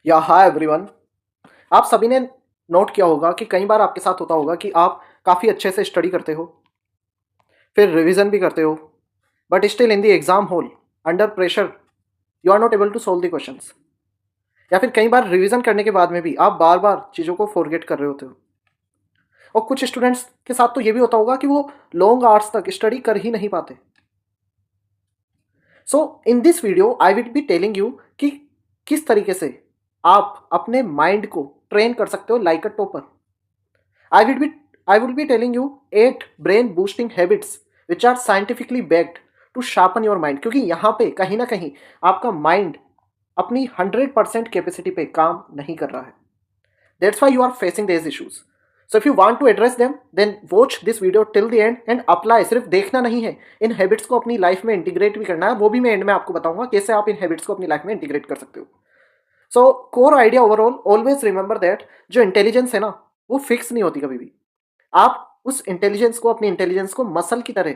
या hi everyone. आप सभी ने नोट किया होगा कि कई बार आपके साथ होता होगा कि आप काफ़ी अच्छे से स्टडी करते हो, फिर रिवीजन भी करते हो, but still in the exam hall under pressure you are not able to solve the questions. या फिर कई बार रिवीजन करने के बाद में भी आप बार बार चीज़ों को फॉरगेट कर रहे होते हो। और कुछ स्टूडेंट्स के साथ तो ये भी होता होगा कि वो लॉन्ग आवर्स तक स्टडी कर ही नहीं पाते। So in this video I will be telling you कि किस तरीके से आप अपने माइंड को ट्रेन कर सकते हो like a topper. I will be I will be telling you 8 brain boosting habits which are scientifically backed to sharpen your mind, क्योंकि यहाँ पे कहीं ना कहीं आपका माइंड अपनी 100% कैपेसिटी पे काम नहीं कर रहा है। That's why you are facing these issues. So if you want to address them, then watch this video till the end and apply। सिर्फ देखना नहीं है, इन हैबिट्स को अपनी लाइफ में इंटीग्रेट भी करना है। वो भी मैं एंड में आपको बताऊंगा कैसे आप इन हैबिट्स को अपनी लाइफ में इंटीग्रेट कर सकते हो। So core idea overall, always remember that जो इंटेलिजेंस है ना, वो फिक्स नहीं होती कभी भी। आप उस इंटेलिजेंस को, अपनी इंटेलिजेंस को मसल की तरह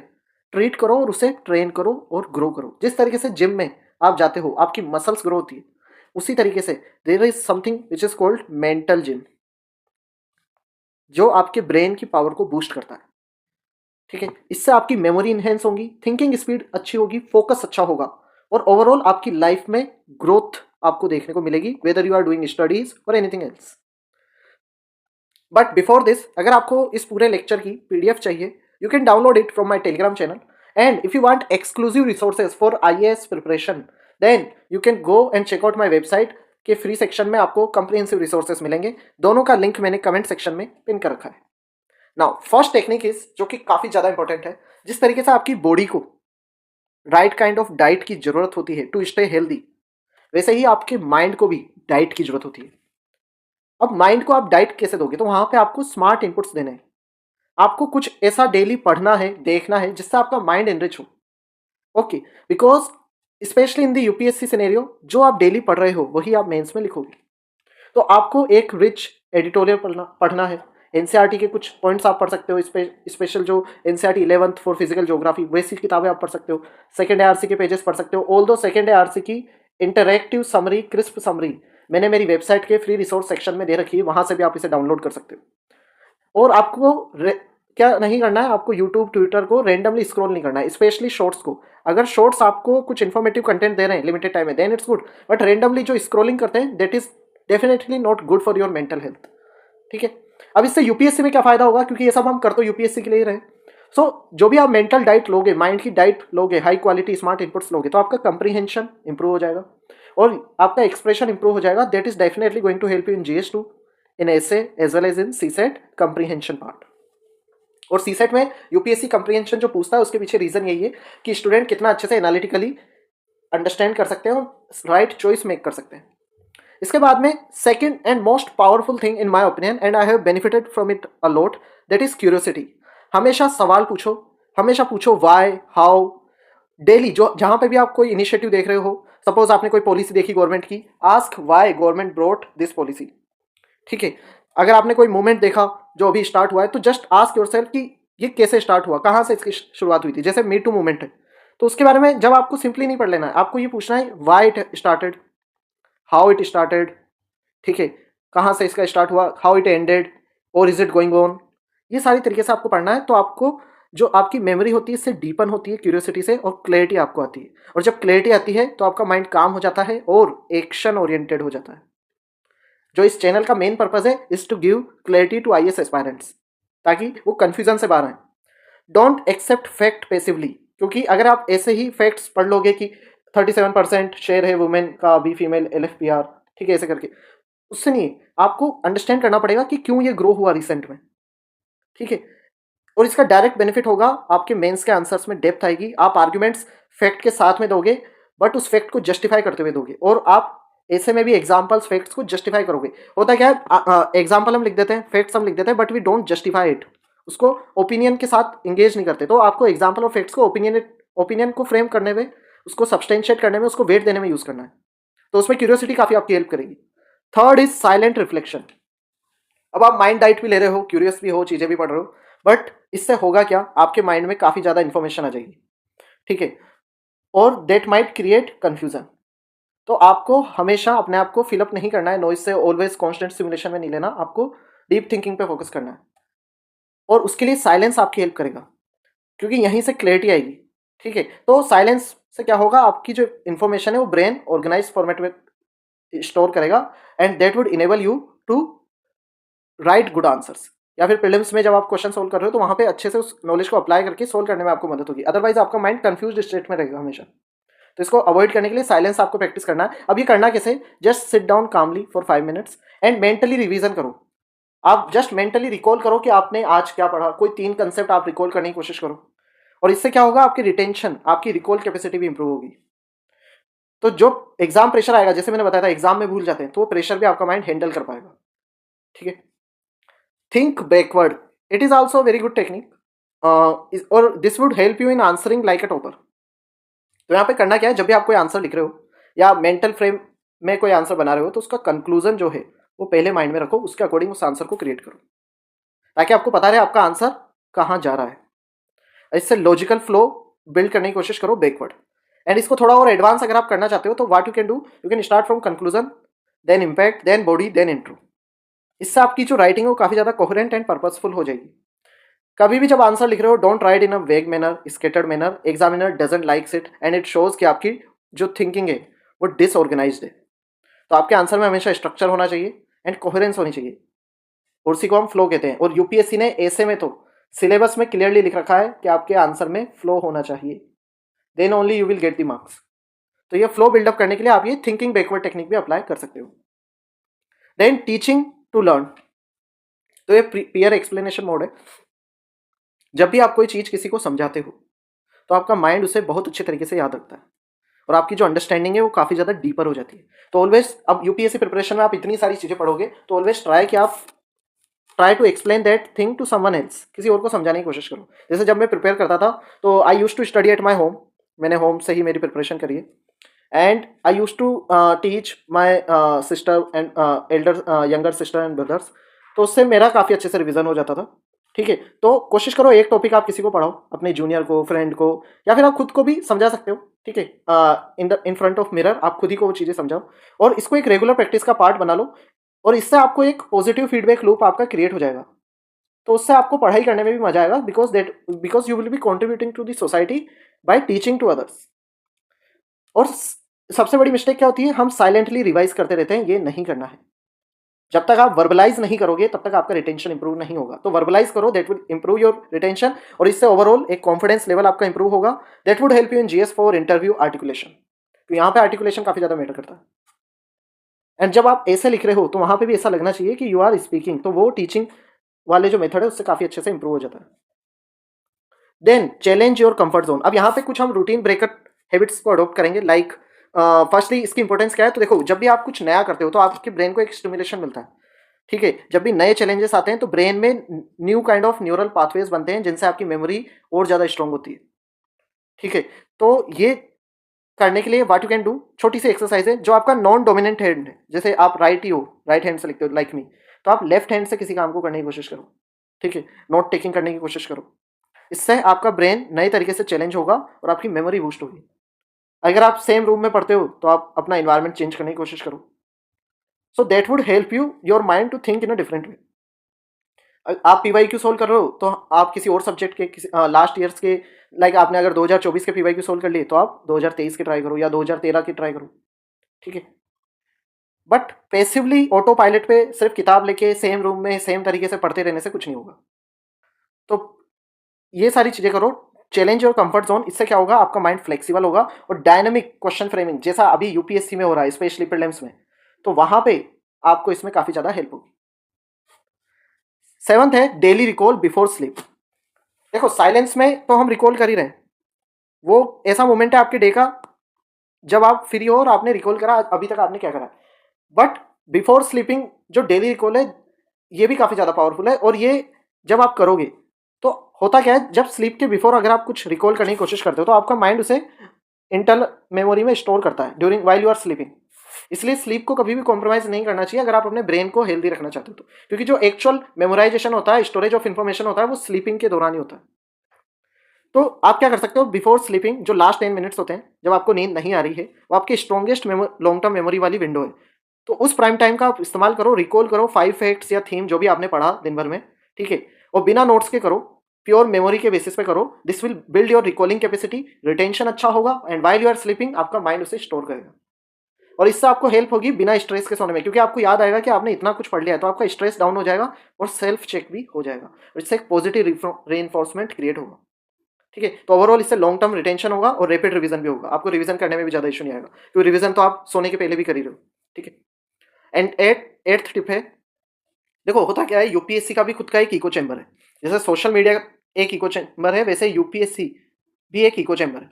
ट्रीट करो और उसे ट्रेन करो और ग्रो करो। जिस तरीके से जिम में आप जाते हो, आपकी मसल्स ग्रो होती है, उसी तरीके से there is something which is called mental gym, जो आपके ब्रेन की पावर को बूस्ट करता है। ठीक है, इससे आपकी मेमोरी इनहेंस होगी, थिंकिंग स्पीड अच्छी होगी, फोकस अच्छा होगा और ओवरऑल आपकी लाइफ में ग्रोथ आपको देखने को मिलेगी, whether you are doing studies और anything else. But before this, अगर आपको इस पूरे लेक्चर की पीडीएफ चाहिए, you can download it from my Telegram channel. And if you want exclusive resources for IAS preparation, then you can go and check out my website के free section में आपको कंप्रिहेंसिव रिसोर्सेज मिलेंगे। दोनों का link मैंने comment section में pin कर रखा है। नाउ फर्स्ट टेक्निक इज, जो कि काफ़ी ज़्यादा इंपॉर्टेंट है, जिस तरीके से आपकी बॉडी को राइट काइंड ऑफ डाइट की जरूरत होती है टू स्टे हेल्दी, वैसे ही आपके माइंड को भी डाइट की जरूरत होती है। अब माइंड को आप डाइट कैसे दोगे? तो वहां पे आपको स्मार्ट इनपुट्स देने हैं। आपको कुछ ऐसा डेली पढ़ना है, देखना है, जिससे आपका माइंड एनरिच हो। Okay, because specially in the UPSC scenario, जो आप डेली पढ़ रहे हो वही आप मेंस में लिखोगे। तो आपको एक रिच एडिटोरियल पढ़ना है। एनसीईआरटी के कुछ पॉइंट्स आप पढ़ सकते हो। स्पेशल जो NCERT 11th for physical geography, वैसी किताबें आप पढ़ सकते हो। सेकेंड एआरसी के पेजेस पढ़ सकते हो। ऑल दो सेकेंड एआरसी की इंटरैक्टिव समरी, क्रिस्प समरी मैंने मेरी वेबसाइट के फ्री रिसोर्स सेक्शन में दे रखी है, वहां से भी आप इसे डाउनलोड कर सकते हो। और आपको क्या नहीं करना है, आपको यूट्यूब, ट्विटर को रेंडमली स्क्रॉल नहीं करना है, स्पेशली शॉर्ट्स को। अगर शॉर्ट्स आपको कुछ इन्फॉर्मेटिव कंटेंट दे रहे हैं लिमिटेड टाइम में, then it's good. But randomly जो स्क्रॉलिंग करते हैं, that is definitely not good for your mental health. ठीक है, अब इससे यूपीएससी में क्या फायदा होगा, क्योंकि ये सब हम कर तो यूपीएससी के लिए ही रहे। सो जो भी आप मेंटल डाइट लोगे, माइंड की डाइट लोगे, हाई क्वालिटी स्मार्ट इनपुट्स लोगे, तो आपका कंप्रीहेंशन इंप्रूव हो जाएगा और आपका एक्सप्रेशन इंप्रूव हो जाएगा। That is definitely going to help you in GS two, in essay as well as in CSAT comprehension part. और सीसेट में यूपीएससी कंप्रीहेंशन जो पूछता है, उसके पीछे रीजन यही है कि स्टूडेंट कितना अच्छे से एनालिटिकली अंडरस्टैंड कर सकते हैं और राइट चॉइस मेक कर सकते हैं। इसके बाद में second and most powerful thing in my opinion, and I have benefited from it a lot, that is curiosity. हमेशा सवाल पूछो, हमेशा पूछो व्हाई, हाउ। डेली जो जहां पे भी आप कोई इनिशिएटिव देख रहे हो, सपोज आपने कोई पॉलिसी देखी गवर्नमेंट की, ask why government brought this policy. ठीक है, अगर आपने कोई मूवमेंट देखा जो अभी स्टार्ट हुआ है, तो जस्ट आस्क योरसेल्फ कि ये कैसे स्टार्ट हुआ, कहाँ से इसकी शुरुआत हुई थी। जैसे मी टू मूवमेंट है, तो उसके बारे में जब आपको सिंपली नहीं पढ़ लेना है, आपको ये पूछना है why it started, how it started. ठीक है, कहाँ से इसका स्टार्ट हुआ, हाउ इट एंडेड, और इज इट गोइंग ऑन। ये सारी तरीके से आपको पढ़ना है। तो आपको जो आपकी मेमोरी होती है, इससे डीपन होती है क्यूरियोसिटी से, और क्लैरिटी आपको आती है। और जब क्लैरिटी आती है तो आपका माइंड काम हो जाता है और एक्शन ओरिएंटेड हो जाता है। जो इस चैनल का मेन पर्पज है is to give clarity to IAS aspirants, ताकि वो कंफ्यूजन से बाहर आए। डोंट एक्सेप्ट फैक्ट पैसिवली, क्योंकि अगर आप ऐसे ही फैक्ट्स पढ़ लोगे कि 37% शेयर है वुमेन का अभी फीमेल एलएफपीआर, ठीक है, ऐसे करके, उससे नहीं। आपको अंडरस्टैंड करना पड़ेगा कि क्यों ये ग्रो हुआ रिसेंट में। ठीक है, और इसका डायरेक्ट बेनिफिट होगा, आपके मेंस के आंसर्स में डेप्थ आएगी। आप आर्ग्यूमेंट्स फैक्ट के साथ में दोगे, बट उस फैक्ट को जस्टिफाई करते हुए दोगे, और आप ऐसे में भी एग्जाम्पल्स फैक्ट्स को जस्टिफाई करोगे। होता क्या है, एग्जाम्पल हम लिख देते हैं, फैक्ट्स हम लिख देते हैं, but we don't justify it, उसको ओपिनियन के साथ इंगेज नहीं करते। तो आपको एग्जाम्पल और फैक्ट्स को ओपिनियन को फ्रेम करने में, उसको सब्सटेंशिएट करने में, उसको वेट देने में यूज करना है। तो उसमें क्यूरियोसिटी काफी आपकी हेल्प करेगी। Third is silent reflection. अब आप माइंड डाइट भी ले रहे हो, क्यूरियस भी हो, चीजें भी पढ़ रहे हो, बट इससे होगा क्या, आपके माइंड में काफी ज्यादा इंफॉर्मेशन आ जाएगी। ठीक है, और देट माइट क्रिएट कंफ्यूजन। तो आपको हमेशा अपने आप को फिलअप नहीं करना है नॉइज से, ऑलवेज कॉन्स्टेंट स्टिमुलेशन में नहीं लेना, आपको डीप थिंकिंग पे फोकस करना है। और उसके लिए साइलेंस आपकी हेल्प करेगा, क्योंकि यहीं से क्लैरिटी आएगी। ठीक है, तो साइलेंस से क्या होगा, आपकी जो इन्फॉर्मेशन है वो ब्रेन ऑर्गेनाइज फॉर्मेट में स्टोर करेगा, and that would enable you to write good answers. या फिर प्रीलिम्स में जब आप क्वेश्चन सोल्व कर रहे हो तो वहां पे अच्छे से उस नॉलेज को अप्लाई करके सोल्व करने में आपको मदद होगी, अदरवाइज आपका माइंड कंफ्यूज्ड स्टेट में रहेगा हमेशा। तो इसको अवॉइड करने के लिए साइलेंस आपको प्रैक्टिस करना है। अब ये करना कैसे, just sit down calmly for 5 minutes and mentally revision करो। आप जस्ट मेंटली रिकॉल करो कि आपने आज क्या पढ़ा, कोई 3 कंसेप्ट आप रिकॉल करने की कोशिश करो, और इससे क्या होगा, आपकी रिटेंशन, आपकी रिकॉल कैपेसिटी भी इंप्रूव होगी। तो जो एग्जाम प्रेशर आएगा, जैसे मैंने बताया था एग्जाम में भूल जाते हैं, तो वो प्रेशर भी आपका माइंड हैंडल कर पाएगा। ठीक है, think backward, it is also very good technique, और this would help you in answering like a topper. तो यहाँ पे करना क्या है, जब भी आप कोई आंसर लिख रहे हो या मेंटल फ्रेम में कोई आंसर बना रहे हो, तो उसका कंक्लूजन जो है वो पहले माइंड में रखो, उसके अकॉर्डिंग उस आंसर को क्रिएट करो, ताकि आपको पता रहे आपका आंसर कहाँ जा रहा है। इससे लॉजिकल फ्लो बिल्ड करने की कोशिश करो बैकवर्ड। एंड इसको थोड़ा और एडवांस अगर आप करना चाहते हो, तो what you can do, you can start from conclusion, then impact, then body, then intro. इससे आपकी जो राइटिंग है वो काफ़ी ज़्यादा कोहेरेंट एंड पर्पसफुल हो जाएगी। कभी भी जब आंसर लिख रहे हो, डोंट राइट इन अ वेग manner, scattered manner, examiner doesn't likes it and it shows कि आपकी जो थिंकिंग है वो डिसऑर्गेनाइज्ड है। तो आपके आंसर में हमेशा स्ट्रक्चर होना चाहिए एंड कोहेरेंस होनी चाहिए, और उसी को हम फ्लो कहते हैं। और यूपीएससी ने ऐसे में तो सिलेबस में क्लियरली लिख रखा है कि आपके आंसर में फ्लो होना चाहिए, then only you will get the marks. तो ये फ्लो बिल्डअप करने के लिए आप ये थिंकिंग बैकवर्ड टेक्निक भी अप्लाई कर सकते हो। देन टीचिंग टू लर्न, तो ये पीयर एक्सप्लेनेशन मोड है। जब भी आप कोई चीज़ किसी को समझाते हो, तो आपका माइंड उसे बहुत अच्छे तरीके से याद रखता है, और आपकी जो अंडरस्टैंडिंग है वो काफ़ी ज़्यादा डीपर हो जाती है। तो ऑलवेज, अब यूपीएससी प्रिपरेशन में आप इतनी सारी चीज़ें पढ़ोगे, तो always try to explain that thing to someone else, किसी और को समझाने की कोशिश करो। जैसे जब मैं प्रिपेयर करता था, तो I use to study at my home, मैंने होम से ही मेरी प्रिपरेशन करी है, and I use to teach my sister and elder younger sister and brothers, तो उससे मेरा काफ़ी अच्छे से रिविजन हो जाता था। ठीक है, तो कोशिश करो एक टॉपिक आप किसी को पढ़ाओ, अपने जूनियर को, फ्रेंड को, या फिर आप खुद को भी समझा सकते हो। ठीक है, इन फ्रंट ऑफ मिरर आप खुद ही को वो चीज़ें समझाओ, और इसको एक रेगुलर प्रैक्टिस का पार्ट बना लो, और इससे आपको एक पॉजिटिव फीडबैक लूप आपका क्रिएट हो जाएगा। तो उससे आपको पढ़ाई करने में भी मजा आएगा, because you will be contributing to the society by teaching to others. और सबसे बड़ी मिस्टेक क्या होती है, हम साइलेंटली रिवाइज करते रहते हैं, ये नहीं करना है। जब तक आप वर्बलाइज नहीं करोगे, तब तक आपका रिटेंशन इंप्रूव नहीं होगा। तो वर्बलाइज करो, that will improve your retention, और इससे ओवरऑल एक कॉन्फिडेंस लेवल आपका इंप्रूव होगा, that would help you in GS for interview articulation. तो यहाँ पे आर्टिकुलेशन काफी ज्यादा मैटर करता है। एंड जब आप ऐसे लिख रहे हो, तो वहां पे भी ऐसा लगना चाहिए कि यू आर स्पीकिंग, तो वो टीचिंग वाले जो मेथड है उससे काफी अच्छे से इंप्रूव हो जाता है। Then challenge your comfort zone. अब यहाँ पे कुछ हम रूटीन ब्रेकर हैबिट्स को अडॉप्ट करेंगे, लाइक फर्स्टली इसकी इंपॉर्टेंस क्या है, तो देखो जब भी आप कुछ नया करते हो, तो आपके ब्रेन को एक स्टिमुलेशन मिलता है। ठीक है, जब भी नए चैलेंजेस आते हैं, तो ब्रेन में new kind of neural pathways बनते हैं, जिनसे आपकी मेमोरी और ज़्यादा स्ट्रांग होती है। ठीक है, तो ये करने के लिए व्हाट यू कैन डू, छोटी सी एक्सरसाइज है, जो आपका नॉन डोमिनेंट हैंड है, जैसे आप राइट ही हो, राइट हैंड से लिखते हो लाइक मी, तो आप लेफ्ट हैंड से किसी काम को करने की कोशिश करो। ठीक है, नोट टेकिंग करने की कोशिश करो। इससे आपका ब्रेन नए तरीके से चैलेंज होगा और आपकी मेमोरी बूस्ट होगी। अगर आप सेम रूम में पढ़ते हो, तो आप अपना इन्वायरमेंट चेंज करने की कोशिश करो, so that would help you your mind to think in a different way. आप पीवाईक्यू सोल्व कर रहे हो, तो आप किसी और सब्जेक्ट के किसी लास्ट ईयर्स के, लाइक आपने अगर 2024 के पीवाईक्यू सोल्व कर लिए, तो आप 2023 के ट्राई करो या 2013 के ट्राई करो। ठीक है, बट पैसिवली ऑटो पायलट पे सिर्फ किताब लेके सेम रूम में सेम तरीके से पढ़ते रहने से कुछ नहीं होगा। तो ये सारी चीजें करो, चैलेंज और कंफर्ट जोन। इससे क्या होगा, आपका माइंड फ्लेक्सिबल होगा, और डायनामिक क्वेश्चन फ्रेमिंग, जैसा अभी यूपीएससी में हो रहा है, स्पेशली प्रीलिम्स में, तो वहां पे आपको इसमें काफी ज्यादा हेल्प होगी। 7th है डेली रिकॉल बिफोर स्लीप। देखो साइलेंस में तो हम रिकॉल कर ही रहे हैं, वो ऐसा मोमेंट है आपके डे का जब आप फ्री हो और आपने रिकॉल करा अभी तक आपने क्या करा। बट बिफोर स्लीपिंग जो डेली रिकॉल है, ये भी काफी ज्यादा पावरफुल है, और ये जब आप करोगे, तो होता क्या है, जब स्लीप के बिफोर अगर आप कुछ रिकॉल करने की कोशिश करते हो, तो आपका माइंड उसे इंटरनल मेमोरी में स्टोर करता है during while you are sleeping. इसलिए स्लीप को कभी भी कॉम्प्रोमाइज नहीं करना चाहिए, अगर आप अपने ब्रेन को हेल्दी रखना चाहते हो तो, क्योंकि जो एक्चुअल मेमोराइजेशन होता है, स्टोरेज ऑफ इन्फॉर्मेशन होता है, वो स्लीपिंग के दौरान ही होता है। तो आप क्या कर सकते हो, बिफोर स्लीपिंग जो लास्ट 10 मिनट्स होते हैं जब आपको नींद नहीं आ रही है, वो आपकी स्ट्रॉन्गेस्ट लॉन्ग टर्म मेमोरी वाली विंडो है। तो उस प्राइम टाइम का आप इस्तेमाल करो, रिकॉल करो 5 फैक्ट्स या थीम जो भी आपने पढ़ा दिन भर में, ठीक है, और बिना नोट्स के करो, प्योर मेमोरी के बेसिस पे करो। This will build your recalling capacity, retention अच्छा होगा, and while you are sleeping आपका माइंड उसे स्टोर करेगा, और इससे आपको हेल्प होगी बिना स्ट्रेस के सोने में, क्योंकि आपको याद आएगा कि आपने इतना कुछ पढ़ लिया है, तो आपका स्ट्रेस डाउन हो जाएगा और सेल्फ चेक भी हो जाएगा, और इससे एक पॉजिटिव रीइंफोर्समेंट क्रिएट होगा, ठीक है। तो ओवरऑल इससे लॉन्ग टर्म रिटेंशन होगा और रैपिड रिवीजन भी होगा, आपको रिवीजन करने में भी ज़्यादा इशू नहीं आएगा, क्योंकि रिवीजन तो आप सोने के पहले भी कर ही रहे हो, ठीक है। एंड एट्थ टिप है, देखो होता क्या है, यूपीएससी का भी खुद का एक इको चैम्बर है। जैसे सोशल मीडिया एक इको चैम्बर है, वैसे यूपीएससी भी एक इको चैम्बर है।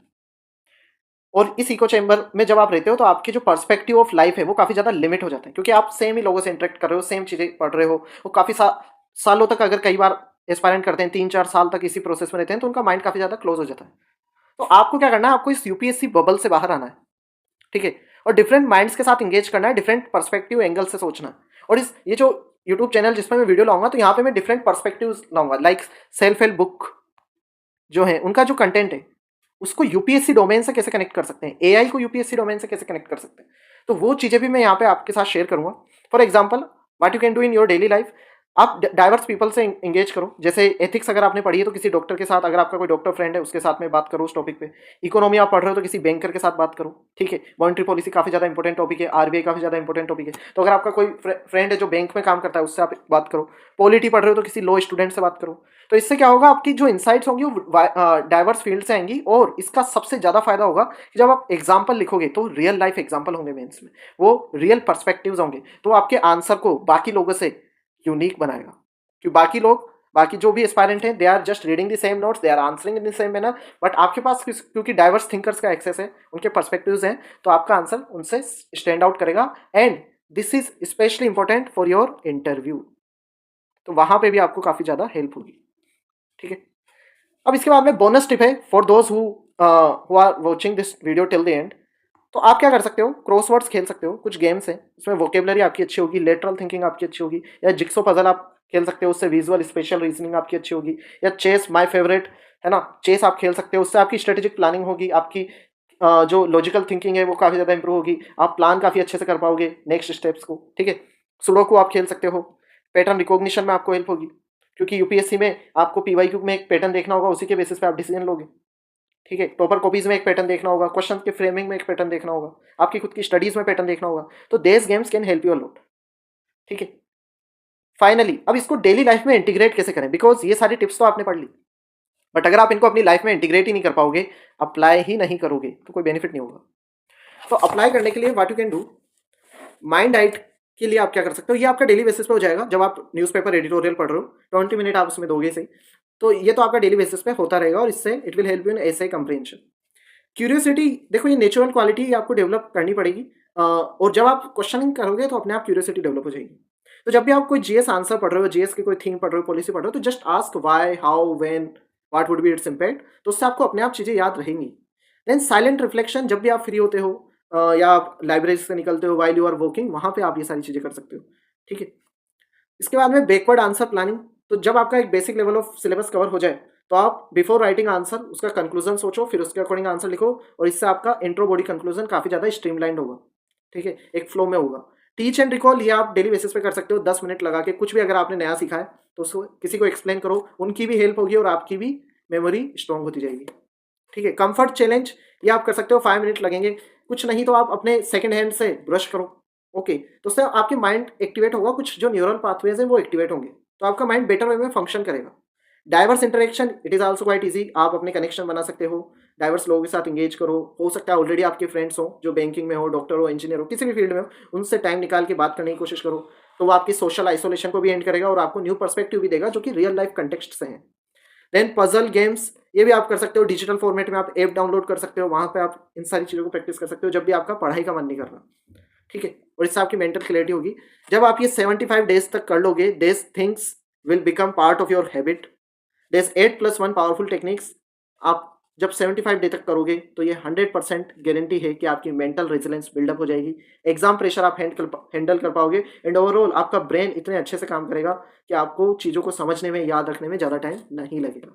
और इस इको चैम्बर में जब आप रहते हो तो आपके जो पर्सपेक्टिव ऑफ लाइफ है वो काफ़ी ज़्यादा लिमिट हो जाता है, क्योंकि आप सेम ही लोगों से इंटरेक्ट कर रहे हो, सेम चीज़ें पढ़ रहे हो, वो काफ़ी सालों तक, अगर कई बार एस्पायरेंट करते हैं 3-4 साल तक इसी प्रोसेस में रहते हैं, तो उनका माइंड काफ़ी ज़्यादा क्लोज हो जाता है। तो आपको क्या करना है, आपको इस यूपीएससी बबल से बाहर आना है, ठीक है, और डिफरेंट माइंड्स के साथ इंगेज करना है, डिफरेंट पर्सपेक्टिव एंगल से सोचना है। और इस ये जो यूट्यूब चैनल जिसमें मैं वीडियो लाऊंगा, तो यहाँ पे मैं डिफरेंट पर्सपेक्टिव लाऊंगा, लाइक सेल्फ हेल्प बुक जो है उनका जो कंटेंट है उसको यूपीएससी डोमेन से कैसे कनेक्ट कर सकते हैं, एआई को यूपीएससी डोमेन से कैसे कनेक्ट कर सकते हैं, तो वो चीज़ें भी मैं यहाँ पे आपके साथ शेयर करूंगा। For example what you can do in your daily life, आप डाइवर्स पीपल से इंगेज करो। जैसे एथिक्स अगर आपने पढ़ी है तो किसी डॉक्टर के साथ, अगर आपका कोई डॉक्टर फ्रेंड है उसके साथ में बात करो उस टॉपिक पे। इकोनॉमी आप पढ़ रहे हो तो किसी बैंकर के साथ बात करो, ठीक है। मॉनेटरी पॉलिसी काफ़ी ज़्यादा इंपॉर्टेंट टॉपिक है, आरबीआई काफ़ी ज़्यादा इंपॉर्टेंट टॉपिक है, तो अगर आपका कोई फ्रेंड है जो बैंक में काम करता है उससे आप बात करो। पॉलिटी पढ़ रहे हो तो किसी लॉ स्टूडेंट से बात करो। तो इससे क्या होगा, आपकी जो इनसाइट्स होंगी वो डाइवर्स फील्ड से आएंगी, और इसका सबसे ज़्यादा फायदा होगा कि जब आप एग्जाम्पल लिखोगे तो रियल लाइफ एग्जाम्पल होंगे मेंस में, वो रियल पर्सपेक्टिव्स होंगे, तो आपके आंसर को बाकी लोगों से यूनिक बनाएगा। कि बाकी जो भी एस्पायरेंट हैं, they are just reading the same notes, they are answering in the same manner, but आपके पास क्योंकि डाइवर्स थिंकर्स का एक्सेस है, उनके पर्सपेक्टिव्स हैं, तो आपका आंसर उनसे स्टैंड आउट करेगा। And this is specially important for your interview, तो वहां पे भी आपको काफ़ी ज़्यादा हेल्प होगी, ठीक है। अब इसके बाद में बोनस टिप है for those who are watching this video till the end. तो आप क्या कर सकते हो, क्रॉसवर्ड्स खेल सकते हो, कुछ गेम्स हैं उसमें वोकेबलरी आपकी अच्छी होगी, लेटरल थिंकिंग आपकी अच्छी होगी, या जिक्सो पजल आप खेल सकते हो, उससे विजुअल स्पेशल रीजनिंग आपकी अच्छी होगी, या चेस माय फेवरेट है ना, चेस आप खेल सकते हो, उससे आपकी स्ट्रेटेजिक प्लानिंग होगी, आपकी जो लॉजिकल थिंकिंग है वो काफ़ी ज़्यादा इंप्रूव होगी, आप प्लान काफ़ी अच्छे से कर पाओगे नेक्स्ट स्टेप्स को, ठीक है। सुडोकू आप खेल सकते हो, पैटर्न रिकॉग्निशन में आपको हेल्प होगी, क्योंकि यूपीएससी में आपको पीवाईक्यू में एक पैटर्न देखना होगा, उसी के बेसिस पे आप डिसीजन लोगे, ठीक है। टॉपर कॉपीज में एक पैटर्न देखना होगा, क्वेश्चन के फ्रेमिंग में एक पैटर्न देखना होगा, आपकी खुद की स्टडीज में पैटर्न देखना होगा, तो देस games can help you a lot, ठीक है। फाइनली अब इसको डेली लाइफ में इंटीग्रेट कैसे करें, बिकॉज ये सारी टिप्स तो आपने पढ़ ली, बट अगर आप इनको अपनी लाइफ में इंटीग्रेट ही नहीं कर पाओगे, अप्लाई ही नहीं करोगे, तो कोई बेनिफिट नहीं होगा। तो अप्लाई करने के लिए what you can do, mind diet के लिए आप क्या कर सकते हो, ये आपका डेली बेसिस पे हो जाएगा। जब आप न्यूज़पेपर एडिटोरियल पढ़ रहे हो 20 मिनट आप उसमें दोगे सही, तो ये तो आपका डेली बेसिस पे होता रहेगा, और इससे it will help you in essay comprehension. Curiosity, देखो ये नेचुरल क्वालिटी आपको डेवलप करनी पड़ेगी, और जब आप क्वेश्चनिंग करोगे तो अपने आप क्यूरियोसिटी डेवलप हो जाएगी। तो जब भी आप कोई जीएस आंसर पढ़ रहे हो, जीएस की कोई थीम पढ़ रहे हो, पॉलिसी पढ़ रहे हो, तो just ask why, how, when, what would be its impact, तो उससे आपको अपने आप चीज़ें याद रहेंगी। देन साइलेंट रिफ्लेक्शन, जब भी आप फ्री होते हो या आप लाइब्रेरी से निकलते हो वाइल यू आर वर्किंग, वहाँ पे आप ये सारी चीज़ें कर सकते हो, ठीक है। इसके बाद में बैकवर्ड आंसर प्लानिंग, तो जब आपका एक basic level of syllabus cover हो जाए, तो आप बिफोर राइटिंग आंसर उसका कंक्लूजन सोचो, फिर उसके अकॉर्डिंग आंसर लिखो, और इससे आपका इंट्रो बॉडी कंक्लूजन काफ़ी ज़्यादा स्ट्रीमलाइंड होगा, ठीक है, एक फ्लो में होगा। टीच एंड रिकॉल, ये आप डेली बेसिस पे कर सकते हो, 10 मिनट लगा के कुछ भी अगर आपने नया सीखा है तो उसको किसी को एक्सप्लेन करो, उनकी भी हेल्प होगी और आपकी भी मेमोरी स्ट्रॉन्ग होती जाएगी, ठीक है। कंफर्ट चैलेंज, ये आप कर सकते हो, 5 मिनट लगेंगे, कुछ नहीं तो आप अपने सेकंड हैंड से ब्रश करो, ओके, तो उससे आपके माइंड एक्टिवेट होगा, कुछ जो न्यूरल पाथवेज हैं वो एक्टिवेट होंगे, तो आपका माइंड बेटर वे में फंक्शन करेगा। Diverse interaction, it is also quite easy, आप अपने कनेक्शन बना सकते हो, डाइवर्स लोगों के साथ इंगेज करो, हो सकता है ऑलरेडी आपके फ्रेंड्स हो जो बैंकिंग में हो, डॉक्टर हो, इंजीनियर हो, किसी भी फील्ड में हो, उनसे टाइम निकाल के बात करने की कोशिश करो, तो वो आपकी सोशल आइसोलेशन को भी एंड करेगा और आपको न्यू पर्सपेक्टिव भी देगा जो कि रियल लाइफ कंटेक्स्ट से है। देन पजल गेम्स, ये भी आप कर सकते हो, डिजिटल फॉर्मेट में आप ऐप डाउनलोड कर सकते हो, वहाँ पे आप इन सारी चीज़ों को प्रैक्टिस कर सकते हो जब भी आपका पढ़ाई का मन नहीं कर रहा, ठीक है, और इससे आपकी मेंटल क्लैरिटी होगी। जब आप ये 75 डेज तक कर लोगे, this things will become part of your habit. This 8+1 powerful techniques आप जब 75 डे तक करोगे तो ये 100% गारंटी है कि आपकी मेंटल रेजिलेंस बिल्डअप हो जाएगी, एग्जाम प्रेशर आप हैंडल कर पाओगे, एंड ओवरऑल आपका ब्रेन इतने अच्छे से काम करेगा कि आपको चीज़ों को समझने में, याद रखने में ज़्यादा टाइम नहीं लगेगा,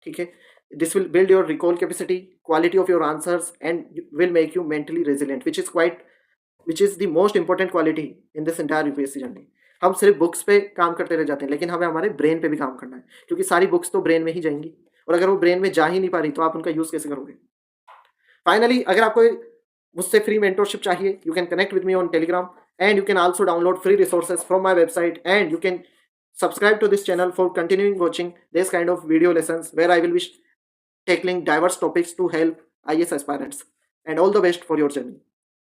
ठीक है। This will build your recall capacity, quality of your answers, and will make you mentally resilient, which is the most important quality in this entire UPSC journey. हम सिर्फ बुक्स पे काम करते रह जाते हैं, लेकिन हमें हमारे ब्रेन पे भी काम करना है, क्योंकि सारी बुक्स तो ब्रेन में ही जाएंगी, और अगर वो ब्रेन में जा ही नहीं पा रही तो आप उनका यूज कैसे करोगे? फाइनली, अगर आपको मुझसे फ्री मेंटरशिप चाहिए, you can connect with me on Telegram, and you can also download free resources from my website, and you can subscribe to this channel for continuing watching this kind of video lessons where I will be tackling diverse topics to help IAS aspirants. And all the best for your journey.